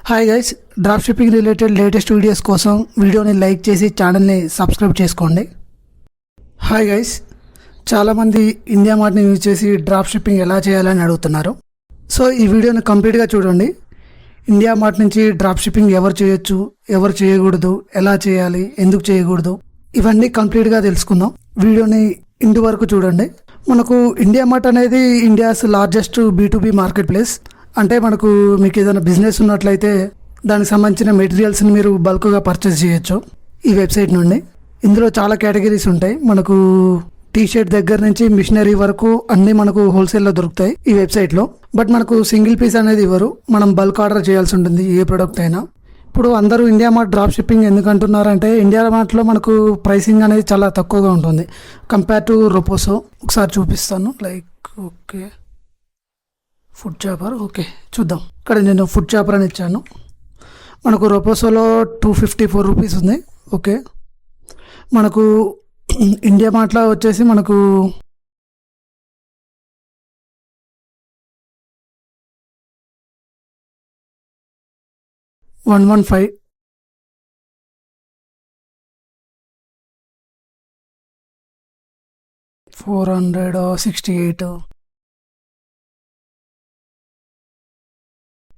Hi guys, drop shipping related latest videos కోసం వీడియోని like చేసి ఛానల్ని సబ్స్క్రైబ్ చేసుకోండి. హాయ్ గైస్, చాలామంది ఇండియా మార్ట్ని యూజ్ చేసి డ్రాప్ షిప్పింగ్ ఎలా చేయాలని అడుగుతున్నారు. సో ఈ వీడియోని కంప్లీట్గా చూడండి. ఇండియా మార్ట్ నుంచి డ్రాప్ షిప్పింగ్ ఎవరు చేయొచ్చు, ఎవరు చేయకూడదు, ఎలా చేయాలి, ఎందుకు చేయకూడదు, ఇవన్నీ కంప్లీట్గా తెలుసుకుందాం. వీడియోని ఇంటి వరకు చూడండి. మనకు ఇండియా మార్ట్ అనేది India's largest B2B market place. అంటే మీకు ఏదైనా బిజినెస్ ఉన్నట్లయితే దానికి సంబంధించిన మెటీరియల్స్ని మీరు బల్క్గా పర్చేస్ చేయొచ్చు ఈ వెబ్సైట్ నుండి. ఇందులో చాలా కేటగిరీస్ ఉంటాయి. మనకు టీషర్ట్ దగ్గర నుంచి మిషనరీ వరకు అన్నీ మనకు హోల్సేల్లో దొరుకుతాయి ఈ వెబ్సైట్లో. బట్ మనకు సింగిల్ పీస్ అనేది ఇవ్వరు, మనం బల్క్ ఆర్డర్ చేయాల్సి ఉంటుంది ఏ ప్రోడక్ట్ అయినా. ఇప్పుడు అందరూ ఇండియా మార్ట్ డ్రాప్ షిప్పింగ్ ఎందుకు అంటున్నారంటే ఇండియా మార్ట్లో మనకు ప్రైసింగ్ అనేది చాలా తక్కువగా ఉంటుంది కంపేర్ టు రొపోసో. ఒకసారి చూపిస్తాను. Okay, food chopper. ఓకే, చూద్దాం. ఇక్కడ నేను ఫుడ్ చాపర్ అని ఇచ్చాను. మనకు రొపోసోలో 254 రూపీస్ ఉంది. ఓకే, మనకు ఇండియా మార్ట్లో వచ్చేసి మనకు 115, 468,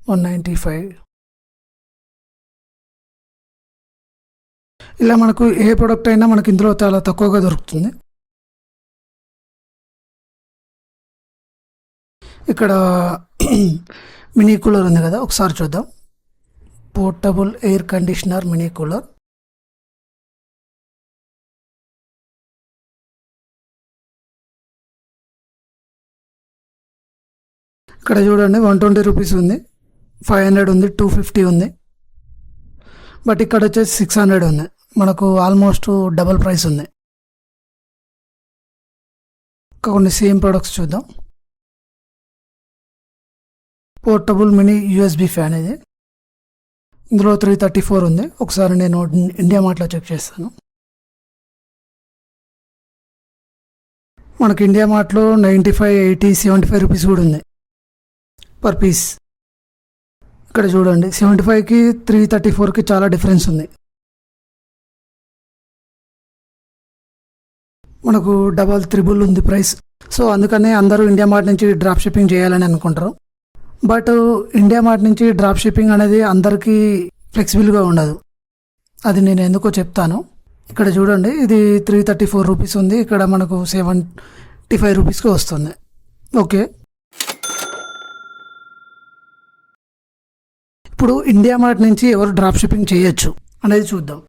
195 ఇలా మనకు ఏ ప్రోడక్ట్ అయినా మనకి ఇందులో చాలా తక్కువగా దొరుకుతుంది. ఇక్కడ మినీ కూలర్ ఉంది కదా, ఒకసారి చూద్దాం. Portable air conditioner mini cooler. ఇక్కడ చూడండి 120 రూపీస్ ఉంది, 500 ఉంది, 250 ఉంది. బట్ ఇక్కడ వచ్చేసి 600 ఉంది. మనకు ఆల్మోస్ట్ డబల్ ప్రైస్ ఉంది. కొన్ని సేమ్ ప్రొడక్ట్స్ చూద్దాం. పోర్టబుల్ మినీ USB ఫ్యాన్ ఇది. ఇందులో 334 ఉంది. ఒకసారి నేను ఇండియా మార్ట్లో చెక్ చేస్తాను. మనకు ఇండియా మార్ట్లో 95, 80, 75 రూపీస్ కూడా ఉంది పర్ పీస్. ఇక్కడ చూడండి 75కి 334కి చాలా డిఫరెన్స్ ఉంది. మనకు డబల్ త్రిబుల్ ఉంది ప్రైస్. సో అందుకనే అందరూ ఇండియా మార్ట్ నుంచి డ్రాప్ షిప్పింగ్ చేయాలని అనుకుంటారు. బట్ ఇండియా మార్ట్ నుంచి డ్రాప్ షిప్పింగ్ అనేది అందరికీ ఫ్లెక్సిబుల్గా ఉండదు. అది నేను ఎందుకో చెప్తాను. ఇక్కడ చూడండి, ఇది 334 రూపీస్ ఉంది. ఇక్కడ మనకు 75 రూపీస్కి వస్తుంది. ఓకే, ఇప్పుడు ఇండియా మార్ట్ నుంచి ఎవరు డ్రాప్ షిప్పింగ్ చేయొచ్చు అనేది చూద్దాం.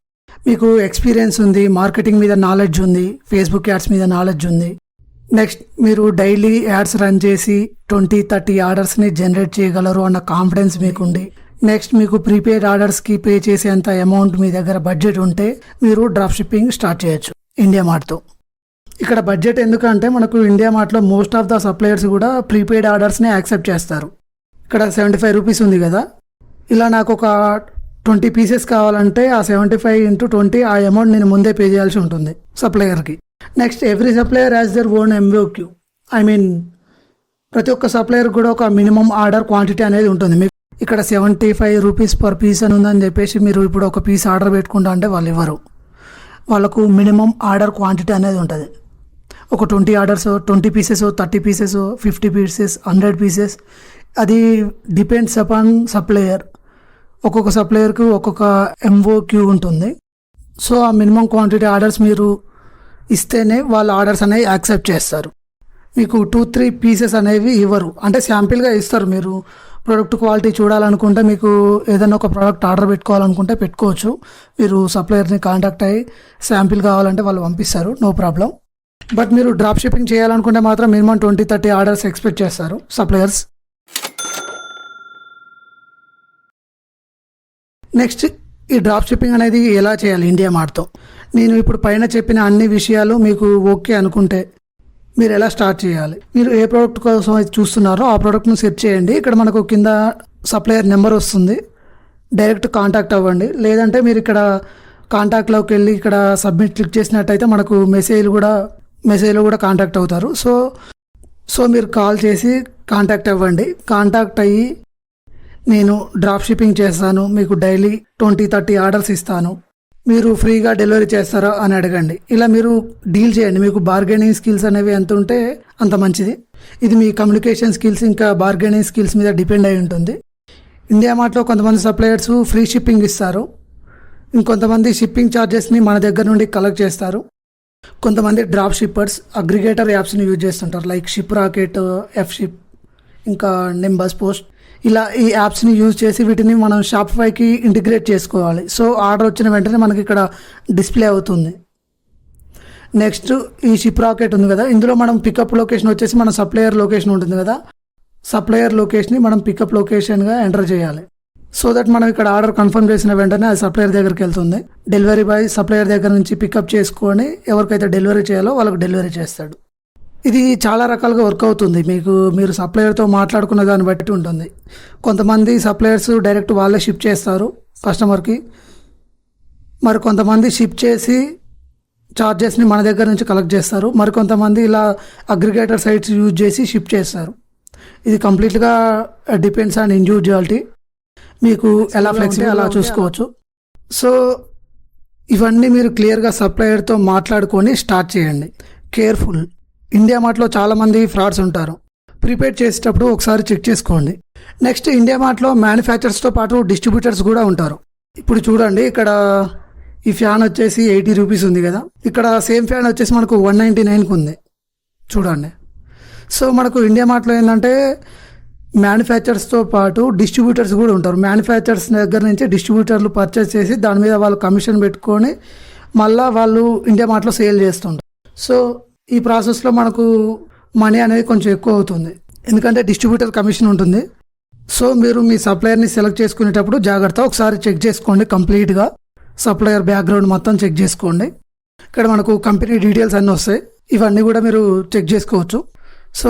మీకు ఎక్స్పీరియన్స్ ఉంది, మార్కెటింగ్ మీద నాలెడ్జ్ ఉంది, ఫేస్బుక్ యాడ్స్ మీద నాలెడ్జ్ ఉంది. నెక్స్ట్ మీరు డైలీ యాడ్స్ రన్ చేసి 20-30 ఆర్డర్స్ని జనరేట్ చేయగలరు అన్న కాన్ఫిడెన్స్ మీకుంది. నెక్స్ట్ మీకు ప్రీపెయిడ్ ఆర్డర్స్కి పే చేసేంత అమౌంట్ మీ దగ్గర బడ్జెట్ ఉంటే మీరు డ్రాప్ షిప్పింగ్ స్టార్ట్ చేయొచ్చు ఇండియా మార్ట్తో. ఇక్కడ బడ్జెట్ ఎందుకంటే మనకు ఇండియా మార్ట్లో మోస్ట్ ఆఫ్ ద సప్లయర్స్ కూడా ప్రీపెయిడ్ ఆర్డర్స్ని యాక్సెప్ట్ చేస్తారు. ఇక్కడ 75 రూపీస్ ఉంది కదా, ఇలా నాకు ఒక 20 పీసెస్ కావాలంటే ఆ 75 × 20 ఆ అమౌంట్ నేను ముందే పే చేయాల్సి ఉంటుంది సప్లయర్కి. Next every supplier has their own MOQ. ప్రతి ఒక్క సప్లయర్ కూడా ఒక మినిమం ఆర్డర్ క్వాంటిటీ అనేది ఉంటుంది. మీకు ఇక్కడ 75 రూపీస్ పర్ పీస్ అని ఉందని చెప్పేసి మీరు ఇప్పుడు ఒక పీస్ ఆర్డర్ పెట్టుకుంటా అంటే వాళ్ళు ఇవ్వరు. వాళ్ళకు మినిమం ఆర్డర్ క్వాంటిటీ అనేది ఉంటుంది. ఒక 20 orders, 20 pieces, 30 pieces, 50 pieces, 100 pieces, అది డిపెండ్స్ అపాన్ సప్లయర్. ఒక్కొక్క సప్లయర్కి ఒక్కొక్క MOQ ఉంటుంది. సో ఆ మినిమం క్వాంటిటీ ఆర్డర్స్ మీరు ఇస్తేనే వాళ్ళ ఆర్డర్స్ అనేవి యాక్సెప్ట్ చేస్తారు. మీకు 2-3 పీసెస్ అనేవి ఇవ్వరు. అంటే శాంపిల్గా ఇస్తారు. మీరు ప్రోడక్ట్ క్వాలిటీ చూడాలనుకుంటే, మీకు ఏదైనా ఒక ప్రోడక్ట్ ఆర్డర్ పెట్టుకోవాలనుకుంటే పెట్టుకోవచ్చు. మీరు సప్లయర్ని కాంటాక్ట్ అయ్యి శాంపిల్ కావాలంటే వాళ్ళు పంపిస్తారు, నో ప్రాబ్లం. బట్ మీరు డ్రాప్ షిప్పింగ్ చేయాలనుకుంటే మాత్రం మినిమం 20-30 ఆర్డర్స్ ఎక్స్పెక్ట్ చేస్తారు సప్లయర్స్. నెక్స్ట్ ఈ డ్రాప్ షిప్పింగ్ అనేది ఎలా చేయాలి ఇండియా మార్ట్తో. నేను ఇప్పుడు పైన చెప్పిన అన్ని విషయాలు మీకు ఓకే అనుకుంటే మీరు ఎలా స్టార్ట్ చేయాలి, మీరు ఏ ప్రోడక్ట్ కోసం అయితే చూస్తున్నారో ఆ ప్రోడక్ట్ను సెర్చ్ చేయండి. ఇక్కడ మనకు కింద సప్లయర్ నెంబర్ వస్తుంది, డైరెక్ట్ కాంటాక్ట్ అవ్వండి. లేదంటే మీరు ఇక్కడ కాంటాక్ట్లోకి వెళ్ళి ఇక్కడ సబ్మిట్ క్లిక్ చేసినట్టయితే మనకు మెసేజ్లో కూడా కాంటాక్ట్ అవుతారు. సో మీరు కాల్ చేసి కాంటాక్ట్ అవ్వండి. కాంటాక్ట్ అయ్యి నేను డ్రాప్ షిప్పింగ్ చేస్తాను, మీకు డైలీ 20-30 ఆర్డర్స్ ఇస్తాను, మీరు ఫ్రీగా డెలివరీ చేస్తారా అని అడగండి. ఇలా మీరు డీల్ చేయండి. మీకు బార్గెనింగ్ స్కిల్స్ అనేవి ఎంత ఉంటే అంత మంచిది. ఇది మీ కమ్యూనికేషన్ స్కిల్స్ ఇంకా బార్గెనింగ్ స్కిల్స్ మీద డిపెండ్ అయి ఉంటుంది. ఇండియా మార్ట్లో కొంతమంది సప్లయర్స్ ఫ్రీ షిప్పింగ్ ఇస్తారు, ఇంకొంతమంది షిప్పింగ్ ఛార్జెస్ని మన దగ్గర నుండి కలెక్ట్ చేస్తారు. కొంతమంది డ్రాప్ షిప్పర్స్ అగ్రిగేటర్ యాప్స్ని యూజ్ చేస్తుంటారు, like ship rocket, F ship, ఇంకా నింబస్ పోస్ట్. ఇలా ఈ యాప్స్ని యూజ్ చేసి వీటిని మనం షాప్ఫైకి ఇంటిగ్రేట్ చేసుకోవాలి. సో ఆర్డర్ వచ్చిన వెంటనే మనకి ఇక్కడ డిస్ప్లే అవుతుంది. నెక్స్ట్ ఈ షిప్ రాకెట్ ఉంది కదా, ఇందులో మనం పికప్ లొకేషన్ వచ్చేసి మన సప్లయర్ లొకేషన్ ఉంటుంది కదా, సప్లయర్ లొకేషన్ని మనం పికప్ లొకేషన్గా ఎంటర్ చేయాలి. సో దట్ మనం ఇక్కడ ఆర్డర్ కన్ఫర్మ్ చేసిన వెంటనే అది సప్లయర్ దగ్గరికి వెళ్తుంది. డెలివరీ బాయ్ సప్లయర్ దగ్గర నుంచి పికప్ చేసుకొని ఎవరికైతే డెలివరీ చేయాలో వాళ్ళకి డెలివరీ చేస్తాడు. ఇది చాలా రకాలుగా వర్క్ అవుతుంది. మీరు సప్లయర్తో మాట్లాడుకున్న దాన్ని బట్టి ఉంటుంది. కొంతమంది సప్లయర్స్ డైరెక్ట్ వాళ్ళే షిప్ చేస్తారు కస్టమర్కి, మరి కొంతమంది షిప్ చేసి ఛార్జెస్ని మన దగ్గర నుంచి కలెక్ట్ చేస్తారు, మరి కొంతమంది ఇలా అగ్రిగేటర్ సైట్స్ యూజ్ చేసి షిప్ చేస్తారు. ఇది కంప్లీట్గా డిపెండ్స్ ఆన్ ఇండివిజువాలిటీ. మీకు ఎలా ఫ్లెక్సిబుల్ అలా చూసుకోవచ్చు. సో ఇవన్నీ మీరు క్లియర్గా సప్లయర్తో మాట్లాడుకొని స్టార్ట్ చేయండి. కేర్ఫుల్. ఇండియా మార్ట్లో చాలామంది ఫ్రాడ్స్ ఉంటారు. ప్రీపేడ్ చేసేటప్పుడు ఒకసారి చెక్ చేసుకోండి. నెక్స్ట్ ఇండియా మార్ట్లో మ్యానుఫ్యాక్చర్స్తో పాటు డిస్ట్రిబ్యూటర్స్ కూడా ఉంటారు. ఇప్పుడు చూడండి, ఇక్కడ ఈ ఫ్యాన్ వచ్చేసి 80 రూపీస్ ఉంది కదా, ఇక్కడ సేమ్ ఫ్యాన్ వచ్చేసి మనకు 199కి ఉంది చూడండి. సో మనకు ఇండియా మార్ట్లో ఏంటంటే మ్యానుఫ్యాక్చర్స్తో పాటు డిస్ట్రిబ్యూటర్స్ కూడా ఉంటారు. మ్యానుఫ్యాక్చర్స్ దగ్గర నుంచి డిస్ట్రిబ్యూటర్లు పర్చేస్ చేసి దాని మీద వాళ్ళు కమిషన్ పెట్టుకొని మళ్ళీ వాళ్ళు ఇండియా మార్ట్లో సేల్ చేస్తుంటారు. సో ఈ ప్రాసెస్లో మనకు మనీ అనేది కొంచెం ఎక్కువ అవుతుంది, ఎందుకంటే డిస్ట్రిబ్యూటర్ కమిషన్ ఉంటుంది. సో మీరు మీ సప్లయర్ని సెలెక్ట్ చేసుకునేటప్పుడు జాగ్రత్త ఒకసారి చెక్ చేసుకోండి. కంప్లీట్గా సప్లయర్ బ్యాక్గ్రౌండ్ మొత్తం చెక్ చేసుకోండి. ఇక్కడ మనకు కంపెనీ డీటెయిల్స్ అన్నీ వస్తాయి, ఇవన్నీ కూడా మీరు చెక్ చేసుకోవచ్చు. సో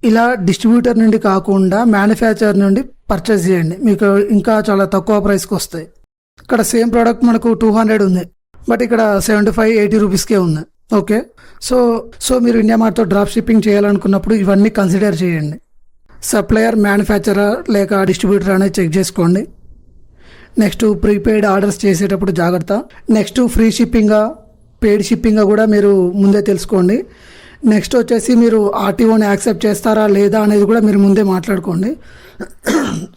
ఇలా డిస్ట్రిబ్యూటర్ నుండి కాకుండా మ్యానుఫ్యాక్చర్ నుండి పర్చేస్ చేయండి, మీకు ఇంకా చాలా తక్కువ ప్రైస్కి వస్తాయి. ఇక్కడ సేమ్ ప్రోడక్ట్ మనకు 200 ఉంది, బట్ ఇక్కడ 75-80 రూపీస్కే ఉంది. ఓకే, సో మీరు ఇండియా మార్ట్తో డ్రాప్ షిప్పింగ్ చేయాలనుకున్నప్పుడు ఇవన్నీ కన్సిడర్ చేయండి. సప్లయర్, మ్యానుఫ్యాక్చరర్ లేక డిస్ట్రిబ్యూటర్ అనేది చెక్ చేసుకోండి. నెక్స్ట్ ప్రీపెయిడ్ ఆర్డర్స్ చేసేటప్పుడు జాగ్రత్త. నెక్స్ట్ ఫ్రీ షిప్పింగా పెయిడ్ షిప్పింగా కూడా మీరు ముందే తెలుసుకోండి. నెక్స్ట్ వచ్చేసి మీరు ఆర్టీఓని యాక్సెప్ట్ చేస్తారా లేదా అనేది కూడా మీరు ముందే మాట్లాడుకోండి.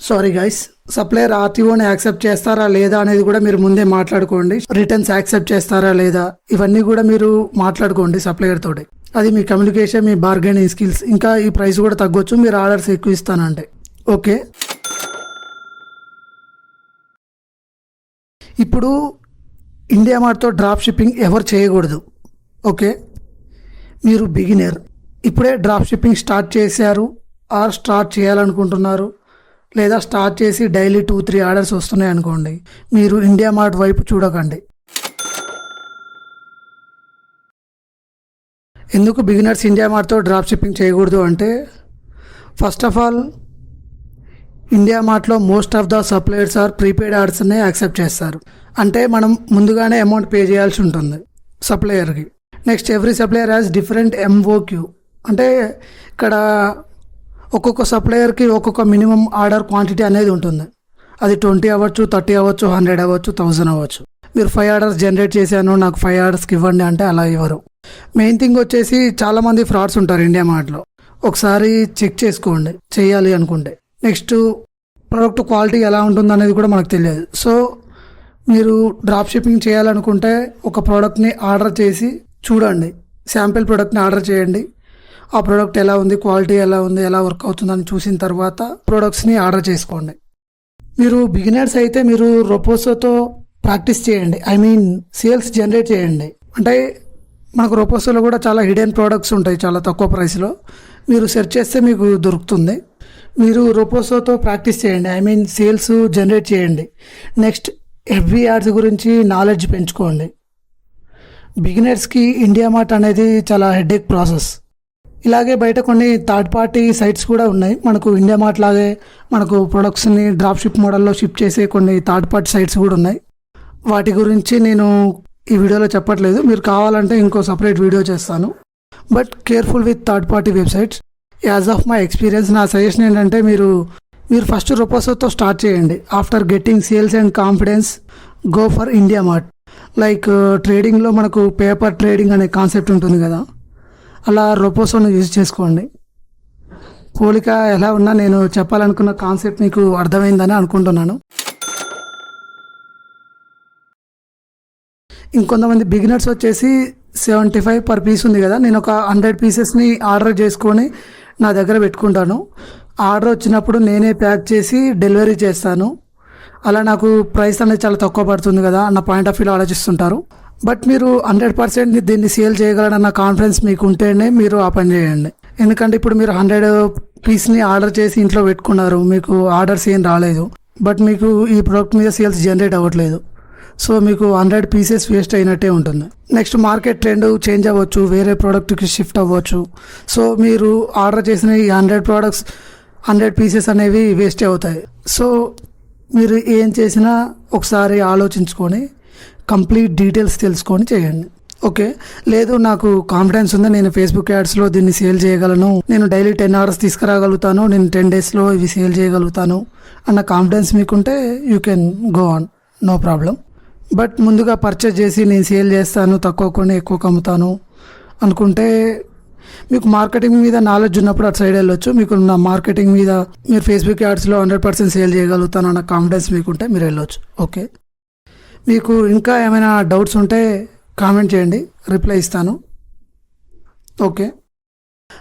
సారీ గైస్, సప్లయర్ ఆర్టీఓని యాక్సెప్ట్ చేస్తారా లేదా అనేది కూడా మీరు ముందే మాట్లాడుకోండి. రిటర్న్స్ యాక్సెప్ట్ చేస్తారా లేదా ఇవన్నీ కూడా మీరు మాట్లాడుకోండి సప్లయర్ తోటి. అది మీ కమ్యూనికేషన్, మీ బార్గెనింగ్ స్కిల్స్. ఇంకా ఈ ప్రైస్ కూడా తగ్గొచ్చు మీరు ఆర్డర్స్ ఎక్కువ ఇస్తానంటే. ఓకే, ఇప్పుడు ఇండియా మార్ట్తో డ్రాప్ షిప్పింగ్ ఎవరు చేయకూడదు. ఓకే, మీరు బిగినర్, ఇప్పుడే డ్రాప్ షిప్పింగ్ స్టార్ట్ చేశారు ఆర్ స్టార్ట్ చేయాలనుకుంటున్నారు, లేదా స్టార్ట్ చేసి డైలీ 2-3 ఆర్డర్స్ వస్తున్నాయి అనుకోండి, మీరు ఇండియా మార్ట్ వైపు చూడకండి. ఎందుకు బిగినర్స్ ఇండియా మార్ట్తో డ్రాప్ షిప్పింగ్ చేయకూడదు అంటే, ఫస్ట్ ఆఫ్ ఆల్ ఇండియా మార్ట్లో most of the suppliers are prepaid ఆర్డర్స్నే యాక్సెప్ట్ చేస్తారు. అంటే మనం ముందుగానే అమౌంట్ పే చేయాల్సి ఉంటుంది సప్లయర్కి. Next every supplier has different MOQ. అంటే ఇక్కడ ఒక్కొక్క సప్లయర్కి ఒక్కొక్క మినిమం ఆర్డర్ క్వాంటిటీ అనేది ఉంటుంది. అది 20 అవ్వచ్చు, 30 అవ్వచ్చు, 100 అవ్వచ్చు, 1000 అవ్వచ్చు. మీరు 5 ఆర్డర్స్ జనరేట్ చేశాను, నాకు 5 ఆర్డర్స్కి ఇవ్వండి అంటే అలా ఇవ్వరు. మెయిన్ థింగ్ వచ్చేసి చాలామంది ఫ్రాడ్స్ ఉంటారు ఇండియా మార్ట్లో, ఒకసారి చెక్ చేసుకోండి చేయాలి అనుకుంటే. నెక్స్ట్ ప్రోడక్ట్ క్వాలిటీ ఎలా ఉంటుంది అనేది కూడా మనకు తెలియదు. సో మీరు డ్రాప్ షిప్పింగ్ చేయాలనుకుంటే ఒక ప్రోడక్ట్ని ఆర్డర్ చేసి చూడండి, శాంపిల్ ప్రోడక్ట్ని ఆర్డర్ చేయండి. ఆ ప్రోడక్ట్ ఎలా ఉంది, క్వాలిటీ ఎలా ఉంది, ఎలా వర్క్ అవుతుందని చూసిన తర్వాత ప్రోడక్ట్స్ని ఆర్డర్ చేసుకోండి. మీరు బిగినర్స్ అయితే మీరు రొపోసోతో ప్రాక్టీస్ చేయండి, సేల్స్ జనరేట్ చేయండి. అంటే మనకు రొపోసోలో కూడా చాలా హిడెన్ ప్రోడక్ట్స్ ఉంటాయి చాలా తక్కువ ప్రైస్లో, మీరు సెర్చ్ చేస్తే మీకు దొరుకుతుంది. మీరు రొపోసోతో ప్రాక్టీస్ చేయండి, సేల్స్ జనరేట్ చేయండి. నెక్స్ట్ FB యాడ్స్ గురించి నాలెడ్జ్ పెంచుకోండి. బిగినర్స్కి ఇండియా మార్ట్ అనేది చాలా హెడేక్ ప్రాసెస్. ఇలాగే బయట కొన్ని థర్డ్ పార్టీ సైట్స్ కూడా ఉన్నాయి. మనకు ఇండియా మార్ట్ లాగే మనకు ప్రొడక్ట్స్ని డ్రాప్ షిప్ మోడల్లో షిప్ చేసే కొన్ని థర్డ్ పార్టీ సైట్స్ కూడా ఉన్నాయి. వాటి గురించి నేను ఈ వీడియోలో చెప్పట్లేదు, మీరు కావాలంటే ఇంకో సపరేట్ వీడియో చేస్తాను. But careful with third party websites. As of my experience నా సజెషన్ ఏంటంటే మీరు మీరు ఫస్ట్ రొపోసోతో స్టార్ట్ చేయండి. After getting sales and confidence go for India mart. Like ట్రేడింగ్లో మనకు పేపర్ ట్రేడింగ్ అనే కాన్సెప్ట్ ఉంటుంది కదా, అలా రొపోసోను యూజ్ చేసుకోండి. పోలిక ఎలా ఉన్నా నేను చెప్పాలనుకున్న కాన్సెప్ట్ మీకు అర్థమైందని అనుకుంటున్నాను. ఇంకొంతమంది బిగినర్స్ వచ్చేసి 75 పర్ పీస్ ఉంది కదా, నేను ఒక 100 పీసెస్ని ఆర్డర్ చేసుకొని నా దగ్గర పెట్టుకుంటాను. ఆర్డర్ వచ్చినప్పుడు నేనే ప్యాక్ చేసి డెలివరీ చేస్తాను. అలా నాకు ప్రైస్ అనేది చాలా తక్కువ పడుతుంది కదా అన్న పాయింట్ ఆఫ్ వ్యూలో ఆలోచిస్తుంటారు. బట్ మీరు 100% దీన్ని సేల్ చేయగలరన్న కాన్ఫిడెన్స్ మీకు ఉంటేనే మీరు ఆ పని చేయండి. ఎందుకంటే ఇప్పుడు మీరు 100 పీస్ని ఆర్డర్ చేసి ఇంట్లో పెట్టుకున్నారు, మీకు ఆర్డర్స్ ఏం రాలేదు, బట్ మీకు ఈ ప్రోడక్ట్ మీద సేల్స్ జనరేట్ అవ్వట్లేదు. సో మీకు 100 పీసెస్ వేస్ట్ అయినట్టే ఉంటుంది. నెక్స్ట్ మార్కెట్ ట్రెండ్ చేంజ్ అవ్వచ్చు, వేరే ప్రోడక్ట్కి షిఫ్ట్ అవ్వచ్చు. సో మీరు ఆర్డర్ చేసిన ఈ 100 పీసెస్ అనేవి వేస్ట్ అవుతాయి. సో మీరు ఏం చేసినా ఒకసారి ఆలోచించుకొని కంప్లీట్ డీటెయిల్స్ తెలుసుకొని చేయండి. ఓకే, లేదు నాకు కాన్ఫిడెన్స్ ఉంది, నేను ఫేస్బుక్ యాడ్స్లో దీన్ని సేల్ చేయగలను, నేను డైలీ 10 ఆర్డర్స్ తీసుకురాగలుగుతాను, నేను 10 డేస్లో ఇవి సేల్ చేయగలుగుతాను అన్న కాన్ఫిడెన్స్ మీకుంటే you can go on, no problem. But ముందుగా పర్చేజ్ చేసి నేను సేల్ చేస్తాను, తక్కువ కొని ఎక్కువ కమ్ముతాను అనుకుంటే మీకు మార్కెటింగ్ మీద నాలెడ్జ్ ఉన్నప్పుడు అటు సైడ్ వెళ్ళొచ్చు. మీకు నా మార్కెటింగ్ మీద మీరు ఫేస్బుక్ యాడ్స్లో 100% సేల్ చేయగలుగుతాను అన్న కాన్ఫిడెన్స్ మీకుంటే మీరు వెళ్ళొచ్చు. ఓకే, మీకు ఇంకా ఏమైనా డౌట్స్ ఉంటే కామెంట్ చేయండి, రిప్లై ఇస్తాను. Okay,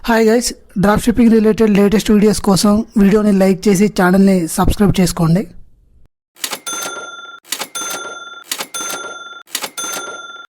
hi guys, drop shipping related latest videos కోసం వీడియోని లైక్ చేసి ఛానల్ని సబ్స్క్రైబ్ చేసుకోండి.